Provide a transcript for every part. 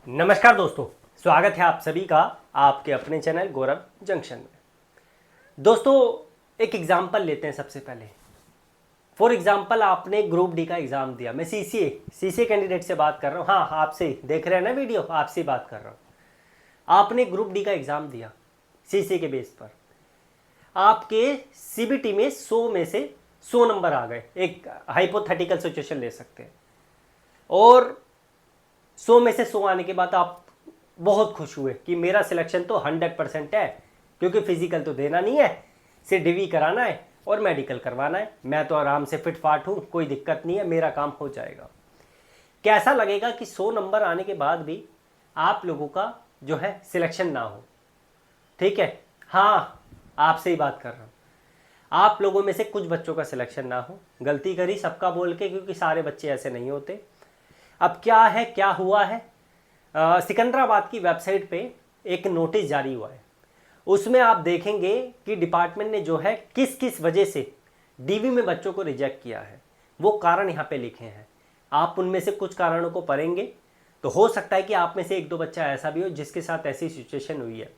नमस्कार दोस्तों, स्वागत है आप सभी का आपके अपने चैनल गौरव जंक्शन में। दोस्तों, एक एग्जाम्पल लेते हैं सबसे पहले। फॉर एग्जाम्पल, आपने ग्रुप डी का एग्जाम दिया। मैं सीसीए कैंडिडेट से बात कर रहा हूँ। हाँ, आपसे देख रहे हैं ना वीडियो, आपसे बात कर रहा हूँ। आपने ग्रुप डी का एग्जाम दिया सीसीए के बेस पर। आपके सीबीटी में 100 में से 100 नंबर आ गए। एक हाइपोथेटिकल सिचुएशन ले सकते हैं। और 100 में से 100 आने के बाद आप बहुत खुश हुए कि मेरा सिलेक्शन तो 100% है, क्योंकि फिजिकल तो देना नहीं है, सिर्फ डिवी कराना है और मेडिकल करवाना है। मैं तो आराम से फिट फाट हूँ, कोई दिक्कत नहीं है, मेरा काम हो जाएगा। कैसा लगेगा कि 100 नंबर आने के बाद भी आप लोगों का जो है सिलेक्शन ना हो। ठीक है, हाँ, आपसे ही बात कर रहा हूँ। आप लोगों में से कुछ बच्चों का सिलेक्शन ना हो। गलती करी सबका बोल के, क्योंकि सारे बच्चे ऐसे नहीं होते। अब क्या हुआ है, सिकंदराबाद की वेबसाइट पे एक नोटिस जारी हुआ है। उसमें आप देखेंगे कि डिपार्टमेंट ने जो है किस किस वजह से डीवी में बच्चों को रिजेक्ट किया है, वो कारण यहाँ पे लिखे हैं। आप उनमें से कुछ कारणों को पढ़ेंगे तो हो सकता है कि आप में से एक दो बच्चा ऐसा भी हो जिसके साथ ऐसी सिचुएशन हुई है।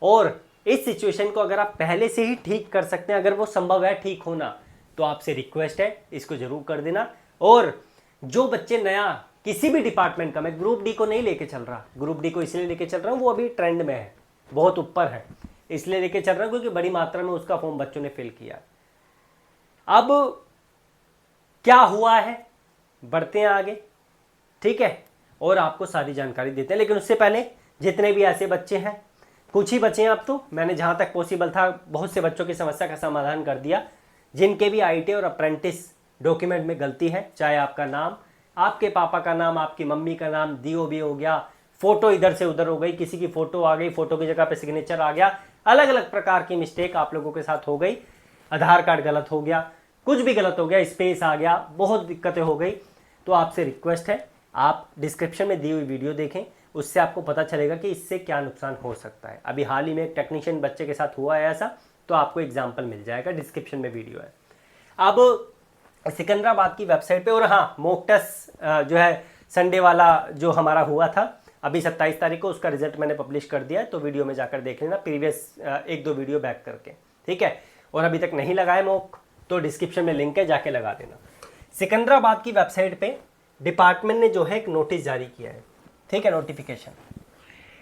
और इस सिचुएशन को अगर आप पहले से ही ठीक कर सकते हैं, अगर वो संभव है ठीक होना, तो आपसे रिक्वेस्ट है इसको जरूर कर देना। और जो बच्चे नया किसी भी डिपार्टमेंट का, मैं ग्रुप डी को नहीं लेके चल रहा, ग्रुप डी को इसलिए लेके चल रहा हूँ वो अभी ट्रेंड में है, बहुत ऊपर है, इसलिए लेके चल रहा हूँ क्योंकि बड़ी मात्रा में उसका फॉर्म बच्चों ने फिल किया। अब क्या हुआ है, बढ़ते हैं आगे, ठीक है, और आपको सारी जानकारी देते हैं। लेकिन उससे पहले जितने भी ऐसे बच्चे हैं, कुछ ही बच्चे हैं अब तो, मैंने जहाँ तक पॉसिबल था बहुत से बच्चों की समस्या का समाधान कर दिया, जिनके भी आईटी और अप्रेंटिस डॉक्यूमेंट में गलती है, चाहे आपका नाम, आपके पापा का नाम, आपकी मम्मी का नाम, डीओबी हो गया, फोटो इधर से उधर हो गई, किसी की फोटो आ गई, फोटो की जगह पे सिग्नेचर आ गया, अलग अलग प्रकार की मिस्टेक आप लोगों के साथ हो गई, आधार कार्ड गलत हो गया, कुछ भी गलत हो गया, स्पेस आ गया, बहुत दिक्कतें हो गई। तो आपसे रिक्वेस्ट है आप डिस्क्रिप्शन में दी हुई वीडियो देखें, उससे आपको पता चलेगा कि इससे क्या नुकसान हो सकता है। अभी हाल ही में एक टेक्नीशियन बच्चे के साथ हुआ है ऐसा, तो आपको एग्जाम्पल मिल जाएगा, डिस्क्रिप्शन में वीडियो है। अब सिकंदराबाद की वेबसाइट पे, और हाँ, मॉक टेस्ट जो है संडे वाला जो हमारा हुआ था अभी 27 तारीख को, उसका रिजल्ट मैंने पब्लिश कर दिया है, तो वीडियो में जाकर देख लेना, प्रीवियस एक दो वीडियो बैक करके, ठीक है। और अभी तक नहीं लगाए मॉक तो डिस्क्रिप्शन में लिंक है, जाके लगा देना। सिकंदराबाद की वेबसाइट पे डिपार्टमेंट ने जो है एक नोटिस जारी किया है, ठीक है, नोटिफिकेशन।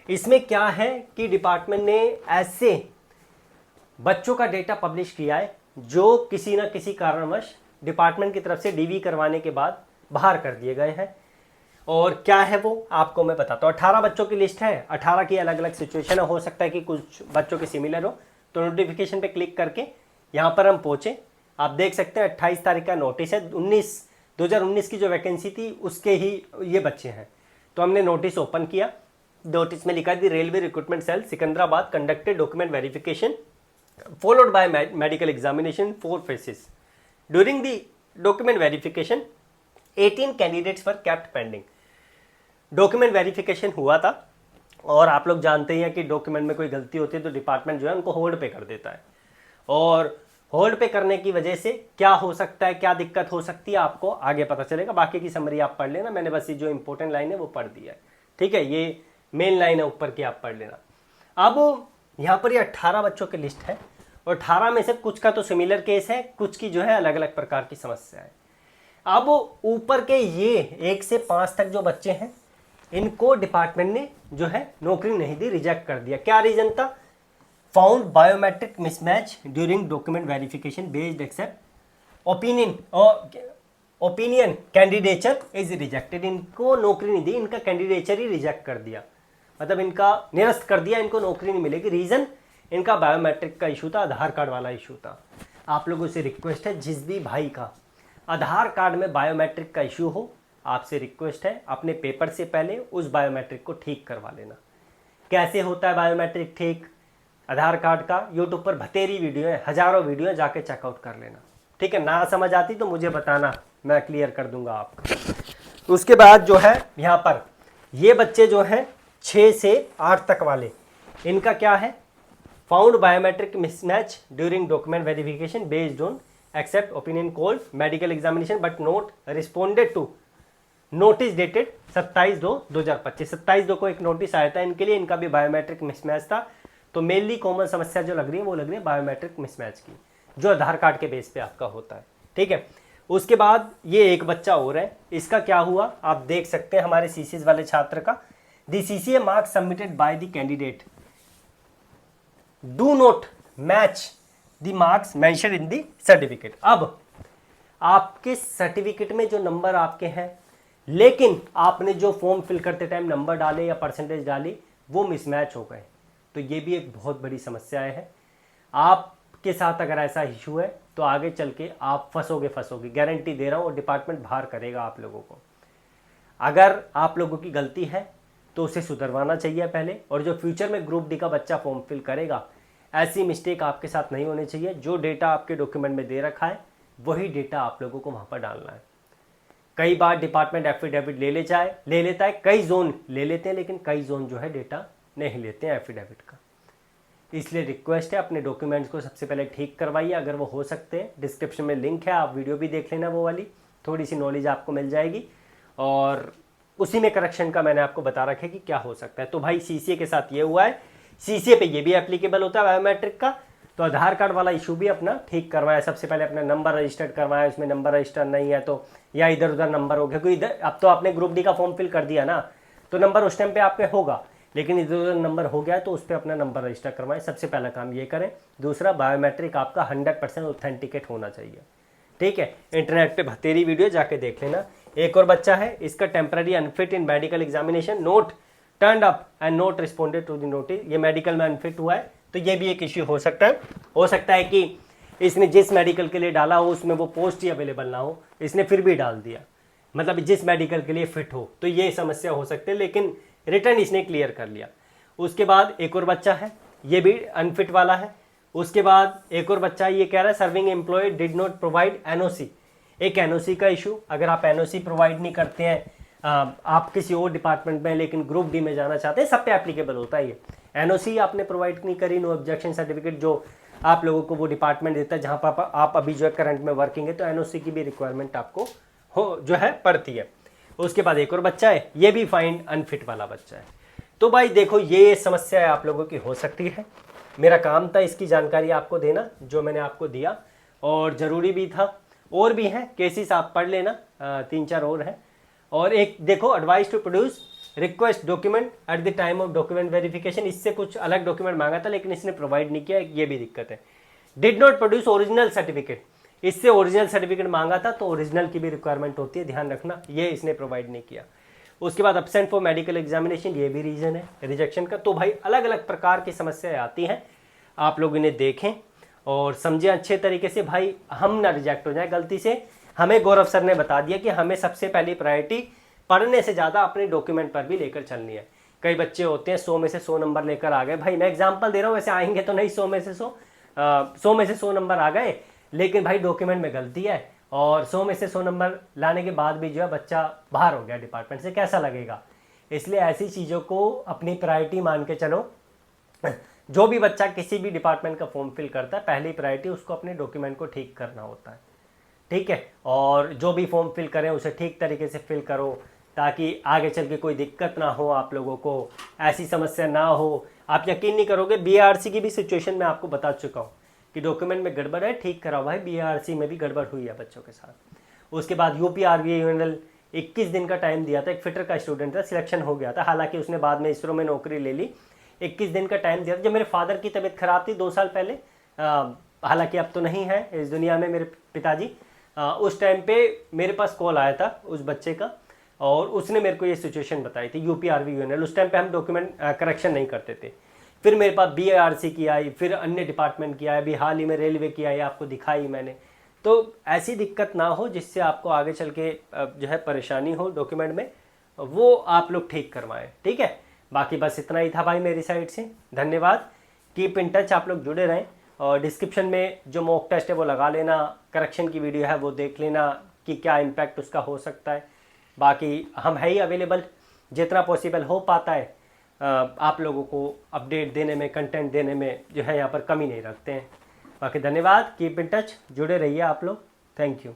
इसमें क्या है कि डिपार्टमेंट ने ऐसे बच्चों का डेटा पब्लिश किया है जो किसी न किसी कारणवश डिपार्टमेंट की तरफ से डीवी करवाने के बाद बाहर कर दिए गए हैं। और क्या है वो आपको मैं बताता हूँ। 18 बच्चों की लिस्ट है, 18 की अलग अलग सिचुएशन है, हो सकता है कि कुछ बच्चों के सिमिलर हो। तो नोटिफिकेशन पे क्लिक करके यहाँ पर हम पहुँचे, आप देख सकते हैं 28 तारीख का नोटिस है। 2019 की जो वैकेंसी थी उसके ही ये बच्चे हैं। तो हमने नोटिस ओपन किया, नोटिस में लिखा the railway recruitment cell Secunderabad conducted document verification followed by medical examination 4 phases. During the document verification, 18 candidates were kept pending. Document verification हुआ था, और आप लोग जानते ही हैं कि डॉक्यूमेंट में कोई गलती होती है तो डिपार्टमेंट जो है उनको होल्ड पे कर देता है। और होल्ड पे करने की वजह से क्या हो सकता है, क्या दिक्कत हो सकती है, आपको आगे पता चलेगा। बाकी की समरी आप पढ़ लेना, मैंने बस ये जो इंपॉर्टेंट लाइन है वो पढ़ दिया है, ठीक है। ये मेन लाइन है ऊपर की, आप पढ़ लेना। अब यहाँ पर ये 18 बच्चों की लिस्ट है, और 18 में से कुछ का तो सिमिलर केस है, कुछ की जो है अलग अलग प्रकार की समस्या है। अब ऊपर के ये 1 से 5 तक जो बच्चे हैं, इनको डिपार्टमेंट ने जो है नौकरी नहीं दी, रिजेक्ट कर दिया। क्या रीजन था? Found biometric mismatch during document verification based expert opinion candidature is rejected. इनको नौकरी नहीं दी, इनका कैंडिडेचर ही रिजेक्ट कर दिया, मतलब इनका निरस्त कर दिया, इनको नौकरी नहीं मिलेगी। रीजन इनका बायोमेट्रिक का इशू था, आधार कार्ड वाला इशू था। आप लोगों से रिक्वेस्ट है, जिस भी भाई का आधार कार्ड में बायोमेट्रिक का इशू हो, आपसे रिक्वेस्ट है अपने पेपर से पहले उस बायोमेट्रिक को ठीक करवा लेना। कैसे होता है बायोमेट्रिक ठीक आधार कार्ड का? यूट्यूब पर बतेरी वीडियो है, हजारों वीडियो है, जाके चेकआउट कर लेना, ठीक है। ना समझ आती तो मुझे बताना, मैं क्लियर कर दूंगा आपको। उसके बाद जो है यहाँ पर ये बच्चे जो हैं 6 से 8 तक वाले, इनका क्या है? Found biometric mismatch during document verification based on expert opinion called medical examination but not responded to notice dated 27/2/2025, 27/2 को एक नोटिस आया था इनके लिए, इनका भी बायोमेट्रिक मिसमैच था। तो मेनली कॉमन समस्या जो लग रही है वो लग रही है बायोमेट्रिक मिसमैच की, जो आधार कार्ड के बेस पे आपका होता है। ठीक है, उसके बाद ये एक बच्चा और है, इसका क्या हुआ आप देख सकते हैं हमारे सीसीएस वाले छात्र का। The CCA marks submitted by the candidate do not match the marks mention in the certificate. अब आपके सर्टिफिकेट में जो नंबर आपके हैं, लेकिन आपने जो फॉर्म फिल करते टाइम नंबर डाले या परसेंटेज डाली वो मिसमैच हो गए, तो ये भी एक बहुत बड़ी समस्या है। आपके साथ अगर ऐसा इशू है तो आगे चल के आप फंसोगे, गारंटी दे रहा हूँ, और डिपार्टमेंट बाहर करेगा आप लोगों को। अगर आप लोगों की गलती है तो उसे सुधरवाना चाहिए पहले, और जो फ्यूचर में ग्रुप डी का बच्चा फॉर्म फिल करेगा ऐसी मिस्टेक आपके साथ नहीं होनी चाहिए। जो डेटा आपके डॉक्यूमेंट में दे रखा है वही डेटा आप लोगों को वहाँ पर डालना है। कई बार डिपार्टमेंट एफिडेविट ले लेता है, कई जोन ले लेते हैं, लेकिन कई जोन जो है डेटा नहीं लेते हैं एफिडेविट का। इसलिए रिक्वेस्ट है अपने डॉक्यूमेंट्स को सबसे पहले ठीक करवाइए, अगर वो हो सकते हैं। डिस्क्रिप्शन में लिंक है, आप वीडियो भी देख लेना, वो वाली थोड़ी सी नॉलेज आपको मिल जाएगी, और उसी में करेक्शन का मैंने आपको बता रखा है कि क्या हो सकता है। तो भाई सीसीए के साथ ये हुआ है, सीसीए पे ये भी एप्लीकेबल होता है बायोमेट्रिक का। तो आधार कार्ड वाला इशू भी अपना ठीक करवाया, सबसे पहले अपना नंबर रजिस्टर्ड करवाया, उसमें नंबर रजिस्टर नहीं है तो, या इधर उधर नंबर हो गया, क्योंकि इधर अब तो आपने ग्रुप डी का फॉर्म फिल कर दिया ना, तो नंबर उस टाइम पे आपके होगा, लेकिन इधर उधर नंबर हो गया तो उस पर अपना नंबर रजिस्टर करवाएं, सबसे पहला काम ये करें। दूसरा, बायोमेट्रिक आपका 100% ऑथेंटिकेट होना चाहिए। ठीक है, इंटरनेट पे बतेरी वीडियो जाके देख लेना। एक और बच्चा है, इसका temporary unfit in medical examination, not turned up and not responded to the notice. ये मेडिकल में अनफिट हुआ है, तो ये भी एक इश्यू हो सकता है। हो सकता है कि इसने जिस मेडिकल के लिए डाला हो उसमें वो पोस्ट ही अवेलेबल ना हो, इसने फिर भी डाल दिया, मतलब जिस मेडिकल के लिए फिट हो, तो ये समस्या हो सकती है, लेकिन रिटर्न इसने क्लियर कर लिया। उसके बाद एक और बच्चा है, ये भी अनफिट वाला है। उसके बाद एक और बच्चा ये कह रहा है serving employ did not provide NOC. एक एनओसी का इशू, अगर आप एनओसी प्रोवाइड नहीं करते हैं, आप किसी और डिपार्टमेंट में लेकिन ग्रुप डी में जाना चाहते हैं, सब पे एप्लीकेबल होता है ये। एनओसी आपने प्रोवाइड नहीं करी, नो ऑब्जेक्शन सर्टिफिकेट जो आप लोगों को वो डिपार्टमेंट देता है जहाँ पर आप अभी जो है करंट में वर्किंग है, तो एनओसी की भी रिक्वायरमेंट आपको हो जो है पड़ती है। उसके बाद एक और बच्चा है, ये भी फाइंड अनफिट वाला बच्चा है। तो भाई देखो, ये समस्या आप लोगों की हो सकती है। मेरा काम था इसकी जानकारी आपको देना, जो मैंने आपको दिया, और ज़रूरी भी था। और भी हैं केसेस, आप पढ़ लेना, 3-4 और हैं। और एक देखो, advice to produce request document at the time of document verification, इससे कुछ अलग डॉक्यूमेंट मांगा था लेकिन इसने प्रोवाइड नहीं किया, ये भी दिक्कत है। Did not produce original certificate, इससे ओरिजिनल सर्टिफिकेट मांगा था तो ओरिजिनल की भी रिक्वायरमेंट होती है, ध्यान रखना, ये इसने प्रोवाइड नहीं किया। उसके बाद एब्सेंट फॉर मेडिकल एग्जामिनेशन, ये भी रीजन है रिजेक्शन का। तो भाई अलग अलग प्रकार की समस्याएं आती हैं, आप लोग इन्हें देखें और समझें अच्छे तरीके से, भाई हम ना रिजेक्ट हो जाए गलती से। हमें गौरव सर ने बता दिया कि हमें सबसे पहली प्रायोरिटी पढ़ने से ज़्यादा अपने डॉक्यूमेंट पर भी लेकर चलनी है। कई बच्चे होते हैं 100 में से 100 नंबर लेकर आ गए, भाई मैं एग्जाम्पल दे रहा हूँ, वैसे आएंगे तो नहीं 100 में से 100 नंबर आ गए, लेकिन भाई डॉक्यूमेंट में गलती है, और 100 में से 100 नंबर लाने के बाद भी जो है बच्चा बाहर हो गया डिपार्टमेंट से, कैसा लगेगा। इसलिए ऐसी चीज़ों को अपनी प्रायोरिटी मान के चलो। जो भी बच्चा किसी भी डिपार्टमेंट का फॉर्म फिल करता है, पहली प्रायोरिटी उसको अपने डॉक्यूमेंट को ठीक करना होता है। ठीक है, और जो भी फॉर्म फिल करें उसे ठीक तरीके से फिल करो, ताकि आगे चल के कोई दिक्कत ना हो, आप लोगों को ऐसी समस्या ना हो। आप यकीन नहीं करोगे, बीआरसी की भी सिचुएशन मैं आपको बता चुका हूँ कि डॉक्यूमेंट में गड़बड़ है, ठीक कराओ भाई। बीआरसी में भी गड़बड़ हुई है बच्चों के साथ। उसके बाद यूपीआरवीए यूएनएल 21 दिन का टाइम दिया था, एक फिटर का स्टूडेंट था, सिलेक्शन हो गया था, हालांकि उसने बाद में इसरो में नौकरी ले ली। 21 दिन का टाइम दिया था, जब मेरे फादर की तबीयत खराब थी 2 साल पहले, हालांकि अब तो नहीं है इस दुनिया में मेरे पिताजी। उस टाइम पे मेरे पास कॉल आया था उस बच्चे का, और उसने मेरे को ये सिचुएशन बताई थी। यूपीआरवी यूएनएल, उस टाइम पे हम डॉक्यूमेंट करेक्शन नहीं करते थे। फिर मेरे पास बीआरसी की आई, फिर अन्य डिपार्टमेंट की आई, अभी हाल ही में रेलवे की आई, आपको दिखाई मैंने। तो ऐसी दिक्कत ना हो जिससे आपको आगे चल के जो है परेशानी हो डॉक्यूमेंट में, वो आप लोग ठीक करवाएं। ठीक है, बाकी बस इतना ही था भाई मेरी साइड से। धन्यवाद, कीप इन टच, आप लोग जुड़े रहें। और डिस्क्रिप्शन में जो मॉक टेस्ट है वो लगा लेना, करेक्शन की वीडियो है वो देख लेना कि क्या इम्पैक्ट उसका हो सकता है। बाकी हम है ही अवेलेबल, जितना पॉसिबल हो पाता है आप लोगों को अपडेट देने में, कंटेंट देने में जो है यहाँ पर कमी नहीं रखते हैं। बाकी धन्यवाद, कीप इन टच, जुड़े रहिए आप लोग। Thank you.